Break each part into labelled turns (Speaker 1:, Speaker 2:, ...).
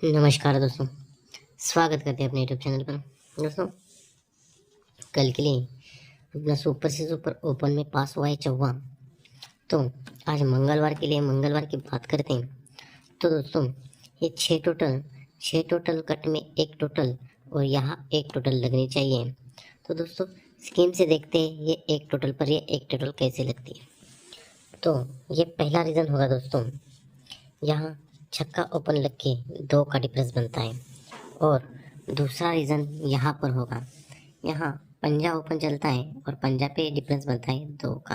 Speaker 1: नमस्कार दोस्तों, स्वागत करते हैं अपने यूट्यूब चैनल पर। दोस्तों, कल के लिए अपना सुपर से सुपर ओपन में पास हुआ है चौवा। तो आज मंगलवार के लिए मंगलवार की बात करते हैं। तो दोस्तों, ये छः टोटल कट में एक टोटल और यहाँ एक टोटल लगनी चाहिए। तो दोस्तों, स्कीम से देखते हैं ये एक टोटल पर ये एक टोटल कैसे लगती है। तो ये पहला रीज़न होगा दोस्तों, यहाँ छक्का ओपन लग के 2 का डिफरेंस बनता है। और दूसरा रीज़न यहाँ पर होगा, यहाँ पंजा ओपन चलता है और पंजा पे डिफरेंस बनता है 2 का।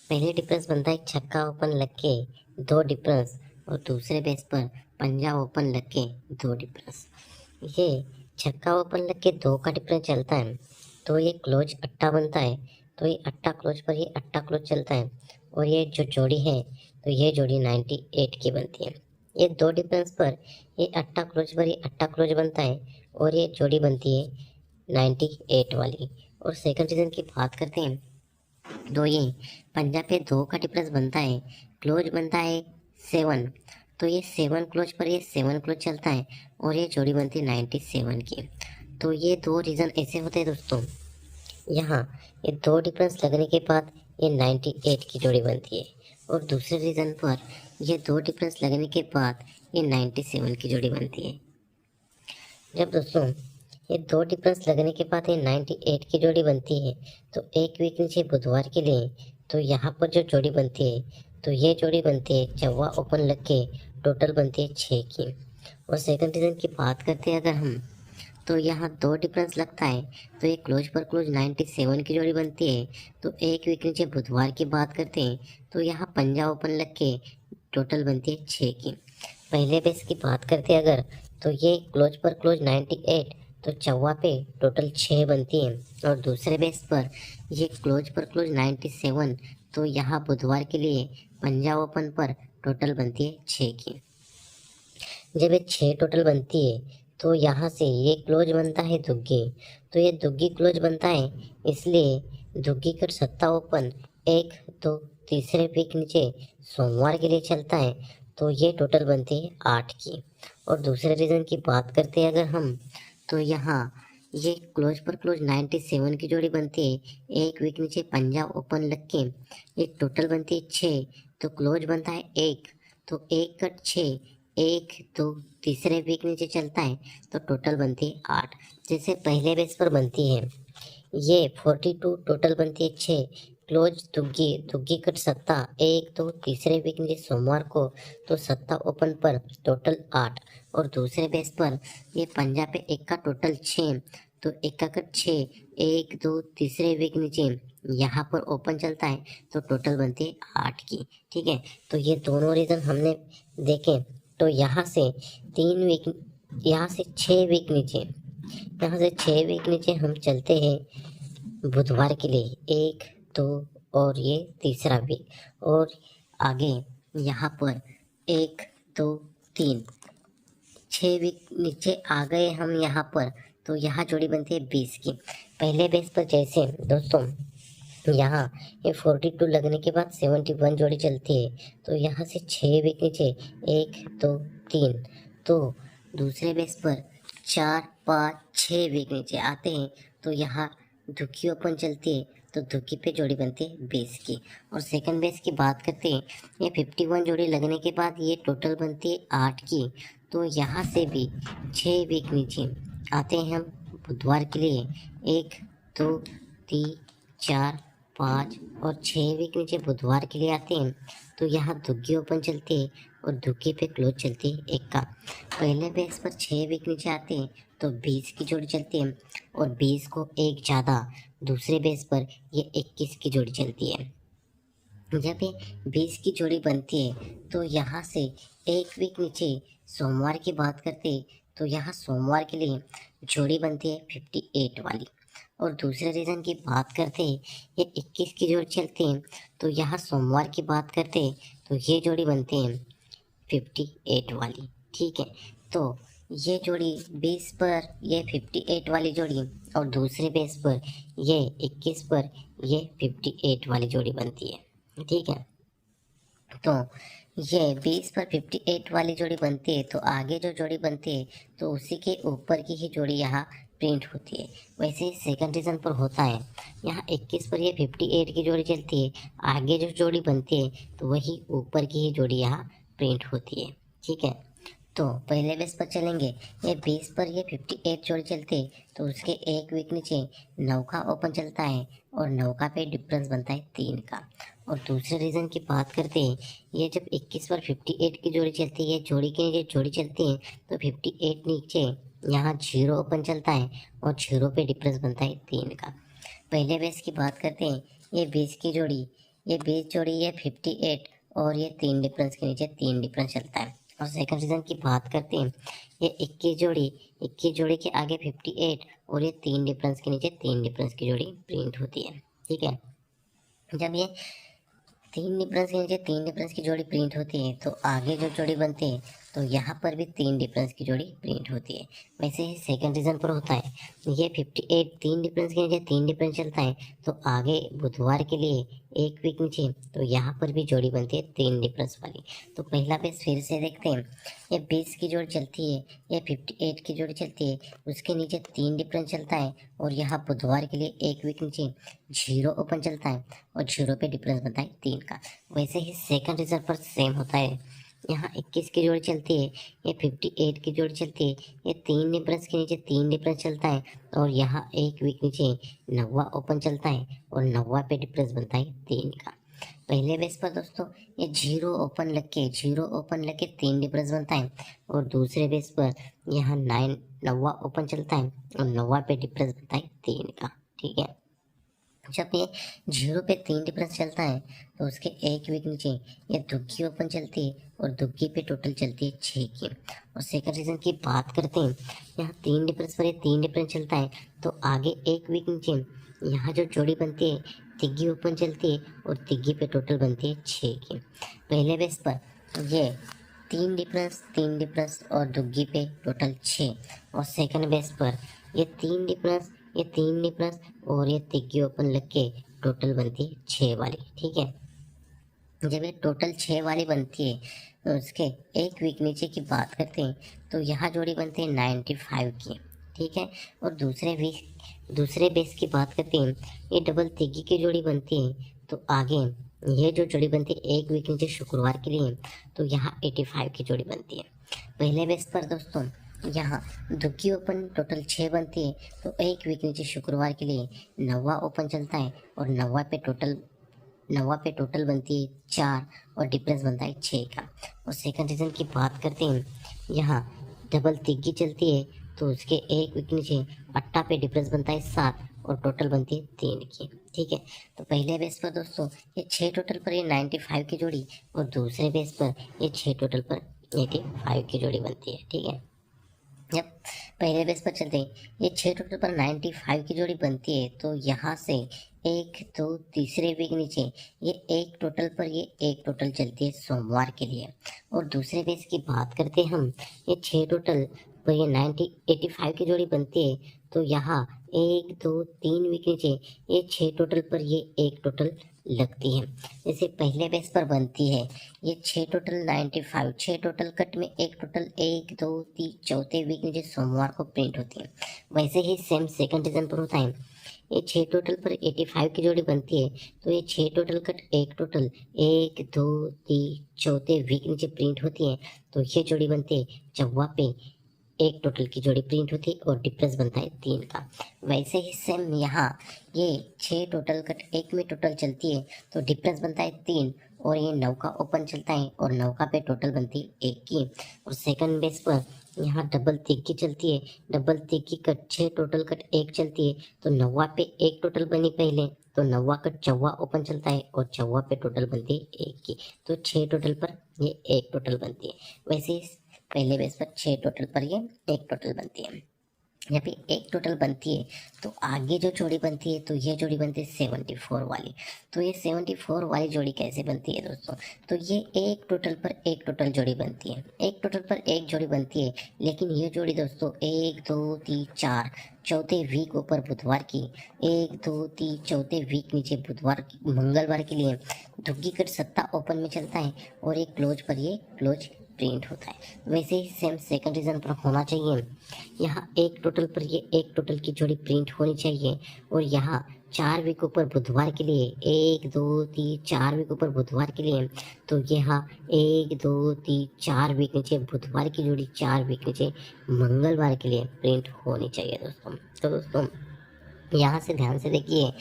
Speaker 1: पहले डिफरेंस बनता है छक्का ओपन लग के 2 डिफरेंस और दूसरे बेस पर पंजा ओपन लग के 2 डिफरेंस। ये छक्का ओपन लग के 2 का डिफरेंस चलता है तो ये क्लोज अट्टा बनता है। तो ये अट्टा क्लोज पर ये अट्टा क्लोज चलता है और ये जो जोड़ी है तो ये जोड़ी 98 की बनती है। ये 2 डिफरेंस पर ये अट्टा क्लोज पर ये अट्टा क्लोज बनता है और ये जोड़ी बनती है 98 वाली। और सेकंड रीज़न की बात करते हैं तो ये पंजा पे 2 का डिफरेंस बनता है, क्लोज बनता है 7। तो ये 7 क्लोज पर ये 7 क्लोज चलता है और ये जोड़ी बनती है 97 की। तो ये 2 रीज़न ऐसे होते हैं दोस्तों, यहाँ ये 2 डिफरेंस लगने के बाद ये 98 की जोड़ी बनती है और दूसरे रीज़न पर ये 2 डिफरेंस लगने के बाद ये 97 की जोड़ी बनती है। जब दोस्तों ये 2 डिफरेंस लगने के बाद ये 98 की जोड़ी बनती है तो एक वीक नीचे बुधवार के लिए तो यहाँ पर जो जोड़ी बनती है तो ये जोड़ी बनती है चौवा ओपन लग के टोटल बनती है 6 की। और सेकंड रीज़न की बात करते हैं अगर हम, तो यहाँ 2 डिफरेंस लगता है तो ये क्लोज पर क्लोज 97 की जोड़ी बनती है। तो एक वीक नीचे बुधवार की बात करते हैं तो यहाँ पंजा ओपन लग के टोटल बनती है 6 की। पहले बेस की बात करते हैं अगर, तो ये क्लोज पर क्लोज 98 तो चौवा पे टोटल 6 बनती है। और दूसरे बेस पर ये क्लोज पर क्लोज 97 तो यहाँ बुधवार के लिए पंजा ओपन पर टोटल बनती है 6 की। जब ये 6 टोटल बनती है तो यहाँ से ये क्लोज बनता है दुग्गी। तो ये दुग्गी क्लोज बनता है, इसलिए दुग्गी का सत्ता ओपन एक तो तीसरे वीक नीचे सोमवार के लिए चलता है तो ये टोटल बनती है 8 की। और दूसरे रीज़न की बात करते हैं अगर हम, तो यहाँ ये क्लोज पर क्लोज 97 की जोड़ी बनती है। एक वीक नीचे पंजा ओपन लग के ये टोटल बनती है 6 तो क्लोज बनता है 1। तो 1 कट 6 एक तो तीसरे वीक नीचे चलता है तो टोटल बनती है 8। जैसे पहले बेस पर बनती है ये 42 टोटल बनती है 6, क्लोज दुग्गी दुग्गी कट सत्ता एक तो तीसरे वीक नीचे सोमवार को तो सत्ता ओपन पर टोटल 8। और दूसरे बेस पर ये पंजा पे एक का टोटल 6 तो एक का कट 6 एक दो तीसरे वीक नीचे यहाँ पर ओपन चलता है तो टोटल बनती है 8 की। ठीक है, तो ये दोनों रीज़न हमने देखे। तो यहाँ से 3 वीक, यहाँ से 6 वीक नीचे, यहाँ से 6 वीक नीचे हम चलते हैं बुधवार के लिए 1 2 और ये तीसरा वीक। और आगे यहाँ पर 1 2 3 6 वीक नीचे आ गए हम यहाँ पर तो यहाँ जोड़ी बनती है 20 की। पहले बेस पर जैसे दोस्तों यहाँ ये 42 लगने के बाद 71 जोड़ी चलती है तो यहाँ से 6 वीक नीचे 1 2 3 तो दूसरे बेस पर 4 5 6 वीक नीचे आते हैं तो यहाँ दुखी ओपन चलती है तो दुखी पे जोड़ी बनती है 20 की। और सेकंड बेस की बात करते हैं, ये 51 जोड़ी लगने के बाद ये टोटल बनती है 8 की। तो यहाँ से भी 6 वीक नीचे आते हैं हम बुधवार के लिए 1 2 3 4 5 और 6 वीक नीचे बुधवार के लिए आते हैं तो यहाँ दुग्गी ओपन चलती है और दुग्गी पे क्लोज चलती है 1 का। पहले बेस पर 6 वीक नीचे आते हैं तो 20 की जोड़ी चलती है और 20 को एक ज़्यादा दूसरे बेस पर ये 21 की जोड़ी चलती है। जब ये 20 की जोड़ी बनती है तो यहाँ से एक वीक नीचे सोमवार की बात करते हैं तो यहाँ सोमवार के लिए जोड़ी बनती है 58 वाली। और दूसरे रीज़न की बात करते हैं, ये 21 की जोड़ी चलती है तो यहाँ सोमवार की बात करते हैं तो ये जोड़ी बनती है 58 वाली। ठीक है, तो ये जोड़ी बेस पर ये 58 वाली जोड़ी और दूसरे बेस पर ये 21 पर ये 58 वाली जोड़ी बनती है। ठीक है, तो ये 20 पर 58 वाली जोड़ी बनती है तो आगे जो जोड़ी बनती है तो उसी के ऊपर की ही जोड़ी यहाँ प्रिंट होती है। वैसे ही सेकंड रीजन पर होता है, यहाँ 21 पर ये 58 की जोड़ी चलती है, आगे जो जोड़ी बनती है तो वही ऊपर की ही जोड़ी यहाँ प्रिंट होती है। ठीक है, तो पहले बेस पर चलेंगे। ये 20 पर ये 58 जोड़ी चलती है तो उसके एक वीक नीचे 9 का ओपन चलता है और 9 का पे डिफरेंस बनता है 3 का। और दूसरे रीज़न की बात करते हैं, ये जब 21 पर 58 की जोड़ी चलती है, जोड़ी के नीचे जोड़ी चलती है तो 58 नीचे यहाँ 0 ओपन चलता है और 0 पे डिफरेंस बनता है 3 का। पहले बेस की बात करते हैं, ये 20 की जोड़ी, ये 20 जोड़ी, ये 58 और ये 3 डिफरेंस के नीचे 3 डिफरेंस चलता है। और सेकंड रीजन की बात करते हैं, ये 21 जोड़ी के आगे 58 और ये 3 डिफरेंस के नीचे 3 डिफरेंस की जोड़ी प्रिंट होती है। ठीक है, जब ये 3 डिफरेंस के नीचे 3 डिफरेंस की जोड़ी प्रिंट होती है तो आगे जो जोड़ी बनती है तो यहाँ पर भी 3 डिफरेंस की जोड़ी प्रिंट होती है। वैसे ही सेकंड रीजन पर होता है, ये 58 3 डिफरेंस के नीचे 3 डिफरेंस चलता है तो आगे बुधवार के लिए एक वीक नीचे तो यहाँ पर भी जोड़ी बनती है 3 डिफरेंस वाली। तो पहला पेज फिर से देखते हैं, ये 20 की जोड़ी चलती है, ये 58 की जोड़ी चलती है, उसके नीचे 3 डिफरेंस चलता है और यहाँ बुधवार के लिए एक वीक नीचे 0 ओपन चलता है और 0 पे डिफरेंस बनता है 3 का। वैसे ही सेकंड रीजन पर सेम होता है, यहाँ 21 की जोड़ी चलती है, ये 58 की जोड़ी चलती है, ये 3 डिफरेंस के नीचे 3 डिफरेंस चलता है और यहाँ एक वीक नीचे 9वां ओपन चलता है और 9वां पे डिफरेंस बनता है 3 का। पहले बेस पर दोस्तों ये 0 ओपन लग के 3 डिफरेंस बनता है और दूसरे बेस पर यहाँ 9वां ओपन चलता है और 9वां पे डिफरेंस बनता है 3 का। ठीक है, जब ये 0 पे 3 डिफरेंस चलता है तो उसके एक वीक नीचे ये दुग्गी ओपन चलती है और दुग्गी पे टोटल चलती है 6 की। और सेकंड रीजन की बात करते हैं, यहाँ 3 डिफरेंस पर ये 3 डिफरेंस चलता है तो आगे एक वीक नीचे यहाँ जो जोड़ी बनती है तिग्गी ओपन चलती है और तिग्गी पे टोटल बनती है 6 की। पहले बेस पर ये 3 डिफरेंस और दुग्गी पे टोटल 6 और सेकंड बेस पर ये 3 डिफरेंस और ये तिग्गी ओपन लग के टोटल बनती है 6 वाली। ठीक है, जब ये टोटल 6 वाली बनती है तो उसके एक वीक नीचे की बात करते हैं तो यहाँ जोड़ी बनती है 95 की। ठीक है, और दूसरे बेस की बात करते हैं, ये डबल तिग्गी की जोड़ी बनती है तो आगे ये जो जोड़ी बनती है एक वीक नीचे शुक्रवार के लिए तो यहाँ 85 की जोड़ी बनती है। पहले बेस पर दोस्तों यहाँ दुग्गी ओपन टोटल 6 बनती है तो एक वीक नीचे शुक्रवार के लिए 9वां ओपन चलता है और 9वां पे टोटल बनती है 4 और डिफरेंस बनता है 6 का। और सेकंड रीजन की बात करते हैं, यहाँ डबल तिग्गी चलती है तो उसके एक वीक नीचे 8 पे डिफरेंस बनता है 7 और टोटल बनती है 3 की। ठीक है, तो पहले बेस पर दोस्तों ये 6 टोटल पर ये 95 की जोड़ी और दूसरे बेस पर ये 6 टोटल पर 85 की जोड़ी बनती है। ठीक है, जब पहले बेस पर चलते हैं, ये 6 टोटल पर 95 की जोड़ी बनती है तो यहाँ से एक दो तीसरे वीक नीचे ये एक टोटल चलती है सोमवार के लिए। और दूसरे बेस की बात करते हैं हम, ये 6 टोटल पर ये 85 की जोड़ी बनती है तो यहाँ 1 2 3 वीक नीचे ये 6 टोटल पर ये एक टोटल लगती है। जैसे पहले बेस पर बनती है ये 6 टोटल 95, 6 टोटल कट में एक टोटल 1 2 3 चौथे वीक नीचे सोमवार को प्रिंट होती है। वैसे ही सेम सेकंड रीजन पर होता है, ये 6 टोटल पर 85 की जोड़ी बनती है तो ये 6 टोटल कट एक टोटल 1 2 3 चौथे वीक नीचे प्रिंट होती है तो ये जोड़ी बनती है चौवा पे एक टोटल की जोड़ी प्रिंट होती है और डिफरेंस बनता है 3 का। वैसे ही सेम यहाँ ये 6 टोटल कट एक में टोटल चलती है तो डिफरेंस बनता है 3 और ये 9 का ओपन चलता है और 9 का पे टोटल बनती है 1 की। और सेकंड बेस पर यहाँ डबल तिग्गी चलती है, डबल तिग्गी कट 6 टोटल कट 1 चलती है तो 9वां पे एक टोटल बनी पहले तो 9वां कट 4वां ओपन चलता है और 4वां पे टोटल बनती है 1 की। तो 6 टोटल पर ये एक टोटल बनती है। वैसे ही पहले बेस पर 6 टोटल पर ये एक टोटल बनती है। यहाँ पे एक टोटल बनती है, तो आगे जो जोड़ी बनती है तो ये जोड़ी बनती है 74 वाली। तो ये 74 वाली जोड़ी कैसे बनती है दोस्तों? तो ये एक टोटल पर एक टोटल जोड़ी बनती है, एक टोटल पर एक जोड़ी बनती है। लेकिन ये जोड़ी दोस्तों 1 2 3 4 चौथे वीक ऊपर बुधवार की, 1 2 3 चौथे वीक नीचे बुधवार मंगलवार के लिए धुग्गी कट सत्ता ओपन में चलता है और एक क्लोज पर ये क्लोज प्रिंट होता है। वैसे ही सेम सेकंड रीजन पर होना चाहिए। यहाँ एक टोटल पर ये एक टोटल की जोड़ी प्रिंट होनी चाहिए और यहाँ 4 वीकों पर बुधवार के लिए 1 2 3 4 वीकों पर बुधवार के लिए, तो यहाँ 1 2 3 4 वीक नीचे बुधवार की जोड़ी 4 वीक नीचे मंगलवार के लिए प्रिंट होनी चाहिए दोस्तों। तो दोस्तों यहाँ से ध्यान से देखिए,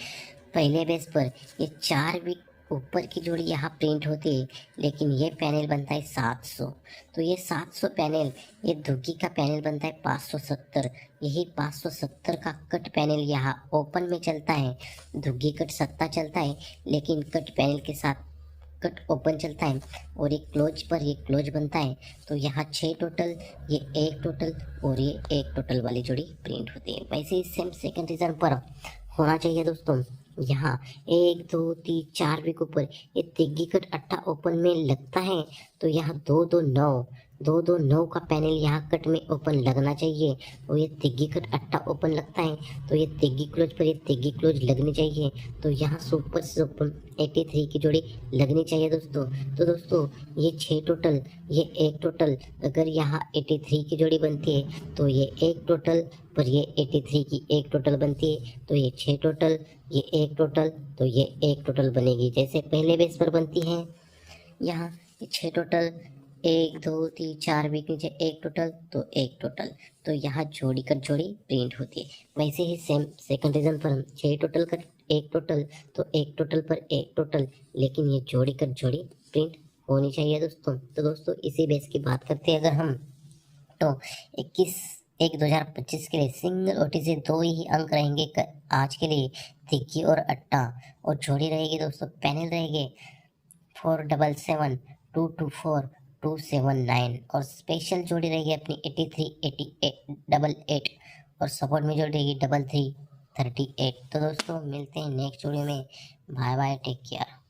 Speaker 1: पहले बेस पर ये 4 वीक ऊपर की जोड़ी यहाँ प्रिंट होती है, लेकिन ये पैनल बनता है 700। तो ये 700 पैनल, ये धुग्गी का पैनल बनता है 570। यही 570 का कट पैनल यहाँ ओपन में चलता है, धुग्गी कट सत्ता चलता है, लेकिन कट पैनल के साथ कट ओपन चलता है और एक क्लोज पर ये क्लोज बनता है। तो यहाँ 6 टोटल, ये एक टोटल और ये एक टोटल वाली जोड़ी प्रिंट होती है। वैसे ही सेम सेकंड रीजन पर होना चाहिए दोस्तों। यहाँ 1 2 3 4 वीक ऊपर ये तिग्गी कट अट्ठा ओपन में लगता है, तो यहाँ 2 2 9 2 2 9 का पैनल यहाँ कट में ओपन लगना चाहिए और ये तिग्गी कट अट्ठा ओपन लगता है, तो ये तिग्गी क्लोज पर ये तिग्गी क्लोज लगनी चाहिए। तो यहाँ सुपर सुपर 83 की जोड़ी लगनी चाहिए दोस्तों। तो दोस्तों ये 6 टोटल, ये एक टोटल, अगर यहाँ 83 की जोड़ी बनती है तो ये एक टोटल पर ये 83 की एक टोटल बनती है, तो ये 6 टोटल, ये एक टोटल, तो ये एक टोटल बनेगी जैसे पहले बेस पर बनती है। यहाँ ये 6 टोटल, 1 2 3 4 वीक नीचे एक टोटल, तो एक टोटल, तो यहाँ जोड़ी कर जोड़ी प्रिंट होती है। वैसे ही सेम सेकंड रीजन पर हम 6 टोटल कर एक टोटल, तो एक टोटल पर एक टोटल, लेकिन ये जोड़ी कर जोड़ी प्रिंट होनी चाहिए दोस्तों। तो दोस्तों इसी बेस की बात करते हैं अगर हम, तो 21/1/2025 के लिए सिंगल ओटीसी 2 ही अंक रहेंगे आज के लिए, तिग्गी और अट्टा, और जोड़ी रहेगी दोस्तों, पैनल रहेंगे 477 224 279, और स्पेशल जोड़ी रहेगी अपनी 83 88 88, और सपोर्ट में जोड़ी रहेगी 33 38। तो दोस्तों मिलते हैं नेक्स्ट जोड़ी में। Bye bye, take care.